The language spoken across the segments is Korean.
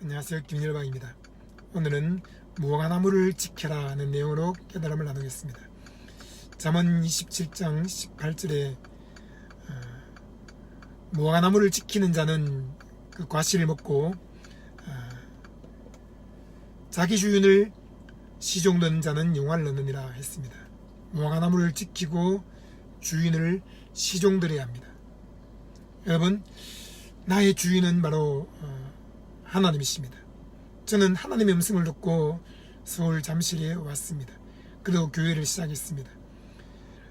안녕하세요, 김일방입니다. 오늘은 무화과나무를 지켜라 하는 내용으로 깨달음을 나누겠습니다. 잠언 27장 18절에 무화과나무를 지키는 자는 그 과실을 먹고 자기 주인을 시종드는 자는 영화를 얻느니라 했습니다. 무화과나무를 지키고 주인을 시종드려야 합니다. 여러분, 나의 주인은 바로 하나님이십니다. 저는 하나님의 음성을 듣고 서울 잠실에 왔습니다. 그리고 교회를 시작했습니다.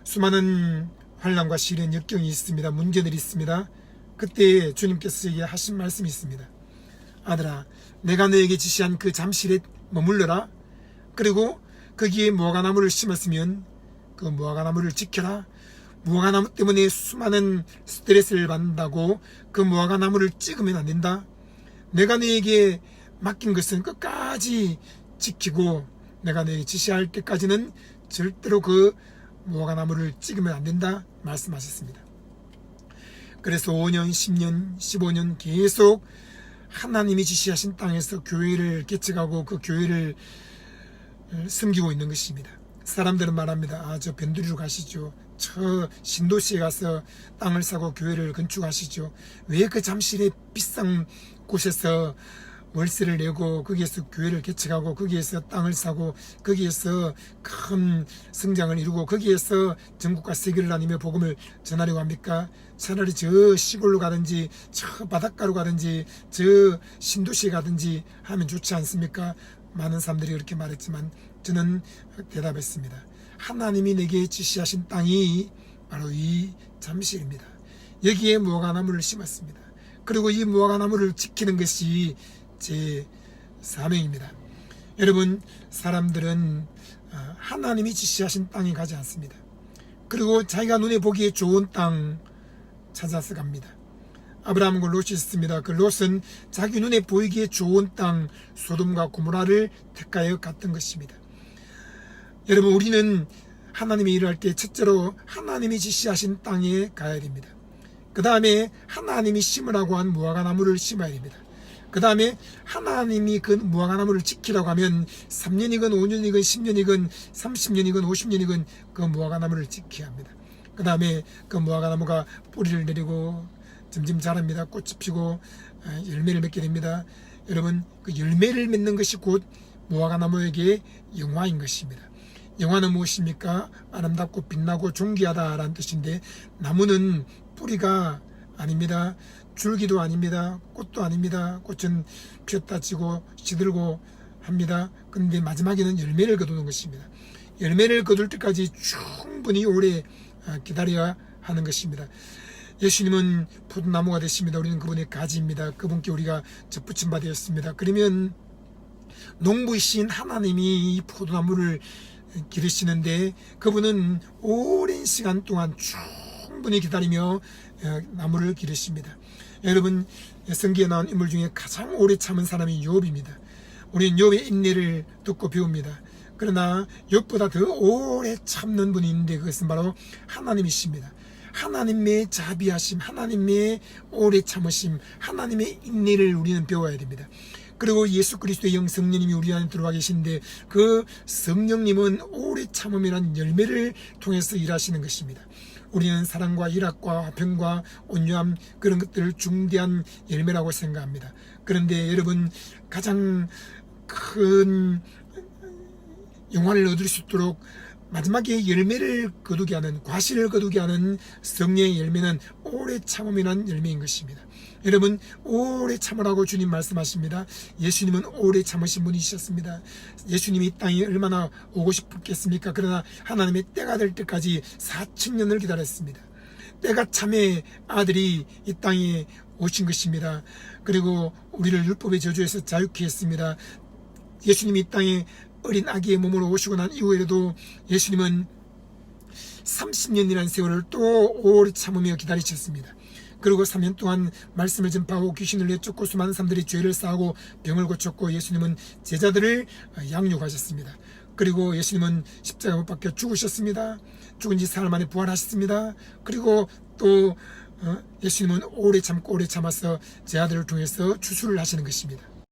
수많은 환난과 시련, 역경이 있습니다. 문제들이 있습니다. 그때 주님께서 제게 하신 말씀이 있습니다. 아들아, 내가 너에게 지시한 그 잠실에 머물러라. 그리고 거기에 무화과나무를 심었으면 그 무화과나무를 지켜라. 무화과나무 때문에 수많은 스트레스를 받는다고 그 무화과나무를 찍으면 안 된다. 내가 너에게 맡긴 것은 끝까지 지키고 내가 너에게 지시할 때까지는 절대로 그 무화과나무를 찍으면 안 된다 말씀하셨습니다. 그래서 5년, 10년, 15년 계속 하나님이 지시하신 땅에서 교회를 개척하고 그 교회를 섬기고 있는 것입니다. 사람들은 말합니다. 저 변두리로 가시죠. 저 신도시에 가서 땅을 사고 교회를 건축하시죠. 왜 그 잠실에 비싼 곳에서 월세를 내고 거기에서 교회를 개척하고 거기에서 땅을 사고 거기에서 큰 성장을 이루고 거기에서 전국과 세계를 다니며 복음을 전하려고 합니까? 차라리 저 시골로 가든지 저 바닷가로 가든지 저 신도시에 가든지 하면 좋지 않습니까? 많은 사람들이 그렇게 말했지만 저는 대답했습니다. 하나님이 내게 지시하신 땅이 바로 이 잠실입니다. 여기에 무화과나무를 심었습니다. 그리고 이 무화과나무를 지키는 것이 제 사명입니다. 여러분, 사람들은 하나님이 지시하신 땅에 가지 않습니다. 그리고 자기가 눈에 보기에 좋은 땅 찾아서 갑니다. 아브라함과 롯이 있습니다. 그 롯은 자기 눈에 보이기에 좋은 땅 소돔과 고모라를 택하여 갔던 것입니다. 여러분, 우리는 하나님이 일할 때 첫째로 하나님이 지시하신 땅에 가야 됩니다. 그 다음에 하나님이 심으라고 한 무화과나무를 심어야 됩니다. 그 다음에 하나님이 그 무화과나무를 지키라고 하면 3년이건 5년이건 10년이건 30년이건 50년이건 그 무화과나무를 지켜야 합니다. 그 다음에 그 무화과나무가 뿌리를 내리고 점점 자랍니다. 꽃이 피고 열매를 맺게 됩니다. 여러분, 그 열매를 맺는 것이 곧 무화과나무에게 영화인 것입니다. 영화는 무엇입니까? 아름답고 빛나고 존귀하다라는 뜻인데, 나무는 뿌리가 아닙니다. 줄기도 아닙니다. 꽃도 아닙니다. 꽃은 피었다 지고 시들고 합니다. 그런데 마지막에는 열매를 거두는 것입니다. 열매를 거둘 때까지 충분히 오래 기다려야 하는 것입니다. 예수님은 포도나무가 되십니다. 우리는 그분의 가지입니다. 그분께 우리가 접붙임 바 되었습니다. 그러면 농부이신 하나님이 이 포도나무를 기르시는데 그분은 오랜 시간 동안 충분히 기다리며 나무를 기르십니다. 여러분, 성경에 나온 인물 중에 가장 오래 참은 사람이 욥입니다. 우리는 욥의 인내를 듣고 배웁니다. 그러나 욥보다 더 오래 참는 분이 있는데 그것은 바로 하나님이십니다. 하나님의 자비하심, 하나님의 오래 참으심, 하나님의 인내를 우리는 배워야 됩니다. 그리고 예수 그리스도의 영 성령님이 우리 안에 들어와 계신데 그 성령님은 오래 참음이란 열매를 통해서 일하시는 것입니다. 우리는 사랑과 일학과 화평과 온유함, 그런 것들을 중대한 열매라고 생각합니다. 그런데 여러분, 가장 큰 영화를 얻을 수 있도록 마지막에 열매를 거두게 하는, 과실을 거두게 하는 성령의 열매는 오래 참음이라는 열매인 것입니다. 여러분, 오래 참으라고 주님 말씀하십니다. 예수님은 오래 참으신 분이셨습니다. 예수님이 이 땅에 얼마나 오고 싶었겠습니까? 그러나 하나님의 때가 될 때까지 4000년을 기다렸습니다. 때가 참에 아들이 이 땅에 오신 것입니다. 그리고 우리를 율법의 저주에서 자유케 했습니다. 예수님이 이 땅에 어린 아기의 몸으로 오시고 난 이후에도 예수님은 30년이라는 세월을 또 오래 참으며 기다리셨습니다. 그리고 3년 동안 말씀을 전파하고 귀신을 내쫓고 수많은 사람들이 죄를 쌓고 병을 고쳤고 예수님은 제자들을 양육하셨습니다. 그리고 예수님은 십자가 못 박혀 죽으셨습니다. 죽은 지 사흘 만에 부활하셨습니다. 그리고 또 예수님은 오래 참고 오래 참아서 제 아들을 통해서 주술을 하시는 것입니다.